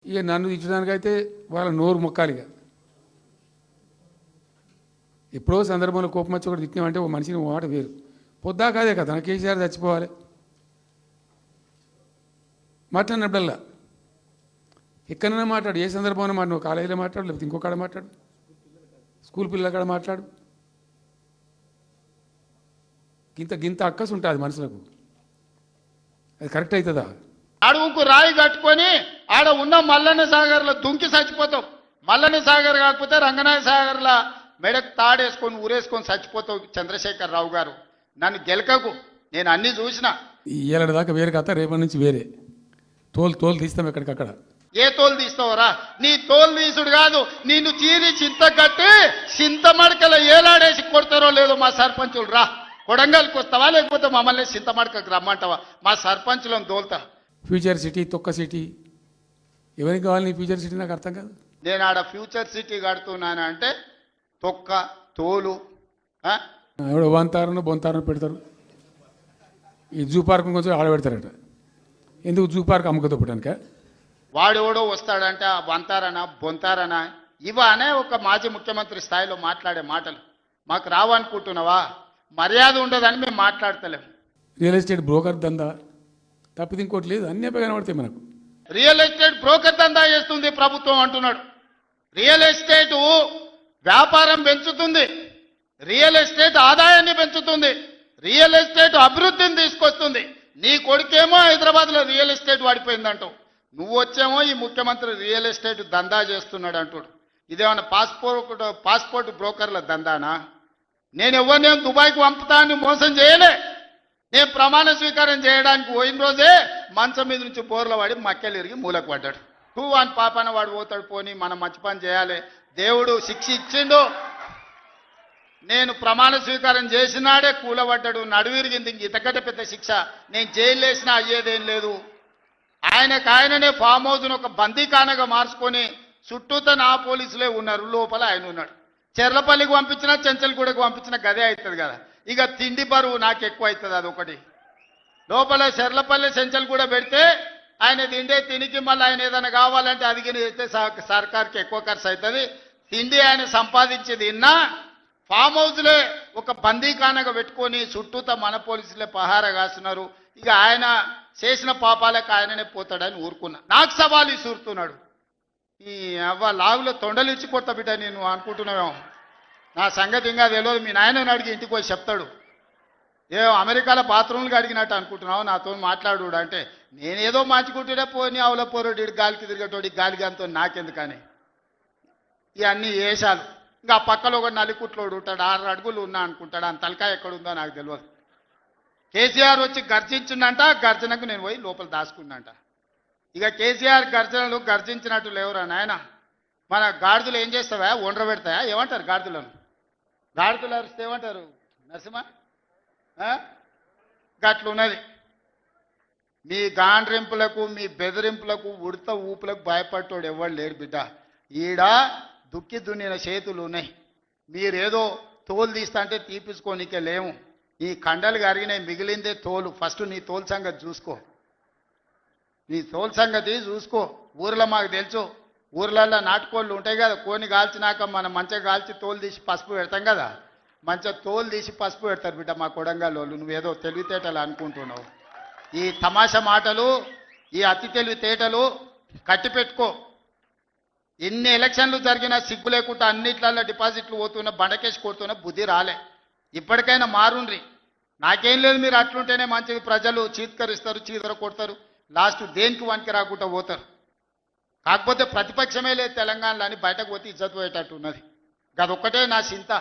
ఇక నన్ను ఇచ్చడానికైతే వాళ్ళ నోరు మొక్కాలిగా. ఎప్పుడో సందర్భంలో కోపం వచ్చి ఒకటి తిట్టినామంటే ఒక మనిషిని మాట వేరు. పొద్దాక అదే కదా, కేసీఆర్ చచ్చిపోవాలి మాట్లాడినప్పుడల్లా ఎక్కడైనా మాట్లాడు, ఏ సందర్భంలో మాట, నువ్వు కాలేజీలో మాట్లాడు, లేకపోతే ఇంకో కాడ మాట్లాడు, స్కూల్ పిల్లల కాడ మాట్లాడు. గింత అక్కసు ఉంటుంది మనసులకు. అది కరెక్ట్ అవుతుందా? అడుగుకు రాయి కట్టుకొని ఆడ ఉన్న మల్లన్న సాగర్లో దుంకి చచ్చిపోతావు. మల్లన్న సాగర్ కాకపోతే రంగనాయ సాగర్లో మెడకు తాడేసుకొని ఊరేసుకొని చచ్చిపోతావు. చంద్రశేఖర్ రావు గారు, నన్ను గెలకకు, నేను అన్ని చూసిన. ఏళ్ళ దాకా వేరే కథ, రేపటి నుంచి వేరే తోలు తీస్తాం ఎక్కడికక్కడ. ఏ తోలు తీస్తావురా? నీ తోలు తీసుడు కాదు, నిన్ను చీరి చింత కట్టి చింత మడకల ఏలాడేసి కొడతారో లేదో మా సర్పంచులు. రా, కొడంగల్కి వస్తావా లేకపోతే మమ్మల్ని చింత మడకకు రమ్మంటావా? మా సర్పంచులను తోలుతా. ఫ్యూచర్ సిటీ, తొక్క సిటీ, ఎవరికి కావాలి నీ ఫ్యూచర్ సిటీ? నాకు అర్థం కాదు. నేను ఆడ ఫ్యూచర్ సిటీ కడుతున్నాను అంటే తొక్క తోలు ఎవడో వంతారను బొంతారను పెడతారు. ఈ జూ పార్క్ కొంచెం ఆడ పెడతారట. ఎందుకు జూ పార్క్ అమ్ముకతో పెట్టానిక? వాడెవడో వస్తాడంటే ఆ వంతారనా బొంతారనా ఇవనే ఒక మాజీ ముఖ్యమంత్రి స్థాయిలో మాట్లాడే మాటలు మాకు రావనుకుంటున్నావా? మర్యాద ఉండదని మేము మాట్లాడతలేము. రియల్ ఎస్టేట్ బ్రోకర్ దందా తప్పితే ఇంకోటి లేదు, అన్నీ కనబడతాయి మనకు. రియల్ ఎస్టేట్ బ్రోకర్ దందా చేస్తుంది ప్రభుత్వం అంటున్నాడు. రియల్ ఎస్టేట్ వ్యాపారం పెంచుతుంది, రియల్ ఎస్టేట్ ఆదాయాన్ని పెంచుతుంది, రియల్ ఎస్టేట్ అభివృద్ధిని తీసుకొస్తుంది. నీ కొడుకేమో హైదరాబాద్లో రియల్ ఎస్టేట్ వాడిపోయిందంటావు, నువ్వు వచ్చేమో ఈ ముఖ్యమంత్రి రియల్ ఎస్టేట్ దందా చేస్తున్నాడు అంటాడు. ఇదేమన్నా పాస్పోర్ట్ బ్రోకర్ల దందానా? నేను ఎవరినేం దుబాయ్కి పంపుతాన్ని మోసం చేయలే. నేను ప్రమాణ స్వీకారం చేయడానికి పోయిన రోజే మంచం మీద నుంచి బోర్ల వాడి మక్కెలు ఇరిగి మూలకు పడ్డాడు. అని పాపన వాడు పోతాడు, పోని మనం మంచి పని చేయాలి, దేవుడు శిక్ష ఇచ్చిండు. నేను ప్రమాణ స్వీకారం చేసినాడే కూలబడ్డాడు, నడువిరిగింది. ఇంతకంటే పెద్ద శిక్ష నేను జైలు వేసినా అయ్యేదేం లేదు. ఆయననే ఫామ్ హౌస్ను ఒక బందీఖానగా మార్చుకొని చుట్టూతో నా పోలీసులే ఉన్నారు, లోపల ఆయన ఉన్నాడు. చెర్లపల్లికి పంపించినా చెంచల్గూడకు పంపించినా గదే అవుతుంది కదా. ఇక తిండి బరువు నాకు ఎక్కువ అవుతుంది. అదొకటి. లోపల చెర్లపల్లి చెంచల్గూడ పెడితే ఆయన తిండే తినికి మళ్ళీ ఆయన ఏదైనా కావాలంటే అది అయితే సర్కార్కి ఎక్కువ ఖర్చు అవుతుంది. తిండి ఆయన సంపాదించేది ఇన్నా ఫామ్ హౌస్లే ఒక బందీఖానగా పెట్టుకొని చుట్టూతో మన పోలీసులే పహారా కాస్తున్నారు. ఇక ఆయన చేసిన పాపాలకు ఆయననే పోతాడని ఊరుకున్నా. నాకు సవాలు ఇసురుతున్నాడు. ఈ అవ్వ లాగులో తొండలు ఇచ్చి కొత్త బిడ్డ నేను అనుకుంటున్నావేమో. నా సంగతి ఇంకా తెలియదు. మీ నాయనని అడిగి ఇంటికి పోయి చెప్తాడు. ఏ అమెరికాలో బాత్రూమ్లు అడిగినట్టు అనుకుంటున్నావు నాతో మాట్లాడు అంటే, నేనేదో మార్చుకుంటూనే పోని ఆవుల పోరోడు గాలికి తిరిగేటోడి గాలికి అంతో నాకెందుకని ఇవన్నీ వేషాలు. ఇంకా ఆ పక్కలో ఒక నలికుట్లోడు ఉంటాడు, 6 అడుగులు ఉన్నా అనుకుంటాడు. ఆ తలకాయ ఎక్కడుందో నాకు తెలియదు. కేసీఆర్ వచ్చి గర్జించిందంట, గర్జనకు నేను పోయి లోపల దాచుకున్నంట. ఇక కేసీఆర్ గర్జనలు గర్జించినట్టు లేవురా నాయన. మన గాడిదలు ఏం చేస్తావా? ఒండ్ర పెడతాయా? ఏమంటారు గాడిదలను? గాడిదలు అరిస్తే ఏమంటారు నరసింహ? గట్లున్నది. మీ గాండ్రింపులకు మీ బెదిరింపులకు ఉడత ఊపులకు భయపడ్డాడు ఎవరు లేడు బిడ్డ. ఈడ దుక్కి దున్నిన చేతులు ఉన్నాయి. మీరేదో తోలు తీస్తా అంటే తీపించుకోనికే లేము. ఈ కండలు కరిగినాయి, మిగిలిందే తోలు. ఫస్ట్ నీ తోలు సంగతి చూసుకో, నీ తోలు సంగతి చూసుకో. ఊర్లో మాకు తెలుసు, ఊర్లల్లో నాటుకోళ్ళు ఉంటాయి కదా, కోని కాల్చినాక మనం మంచిగా కాల్చి తోలు తీసి పసుపు పెడతాం కదా, మంచిగా తోలు తీసి పసుపు పెడతారు బిడ్డ మా కొడంగల్లోళ్ళు. నువ్వేదో తెలివితేటలు అనుకుంటున్నావు. ఈ తమాషా మాటలు, ఈ అతి తెలివితేటలు కట్టిపెట్టుకో. ఎన్ని ఎలక్షన్లు జరిగినా సిగ్గు లేకుండా అన్నిట్లలో డిపాజిట్లు పోతున్నా, బండకేసి కొడుతున్నా బుద్ధి రాలే. ఇప్పటికైనా మారుండ్రి. నాకేం లేదు, మీరు అట్లుంటేనే మంచిది. ప్రజలు చీత్కరిస్తారు, చీదర కొడతారు, లాస్ట్ దేనికి వనికి రాకుండా పోతారు. కాకపోతే ప్రతిపక్షమే లేదు తెలంగాణలో అని బయటకు పోతే ఇజ్జత్ పోయేటట్టు ఉన్నది. అదొక్కటే నా చింత.